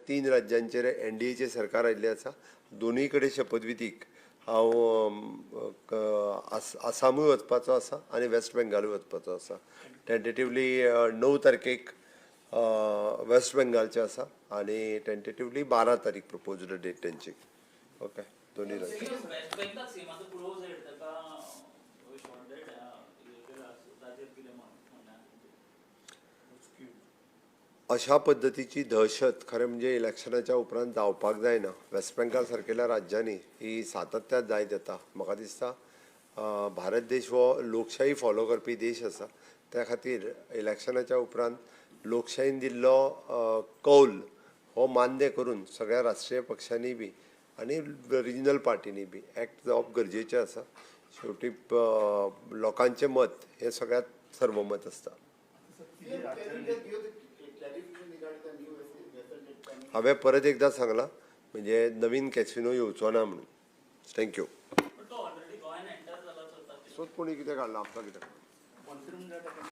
3 राज्यांचेर NDAचे सरकार आयिल्लें आसा. दोनूय कडेन शपथविधीक हांव आसामूय वचपाचो आसा आनी वेस्ट बेंगालूय वचपाचो आसा. टेंटेटिवली 9 तारखेक वेस्ट बेंगालचे आसा आनी टेंटेटिवली 12 तारीख प्रपोज्ड डेट तेंची. ओके, दोनूय राज्य अशा पद्दतीची दहशत खरें म्हणजे इलेक्शनाच्या उपरांत जावपाक जायना. वेस्ट बेंगाल सारकेल्या राज्यांनी ही सातत्यान जायत येता. म्हाका दिसता भारत देश हो लोकशाही फॉलो करपी देश आसा. त्या खातीर इलेक्शनाच्या उपरांत लोकशायेन दिल्लो कौल हो मान्य करून सगळ्या राष्ट्रीय पक्षांनी बी आनी रिजनल पार्टीनी बी एक्ट जावप गरजेचें आसा. शेवटी लोकांचें मत हें सगळ्यांत सर्वमत आसता. हांवें परत एकदां सांगलां म्हणजे नवीन कॅसिनो येवचो ना म्हणून. थँक्यू. सो कोणी कितें काडलां आपला कितें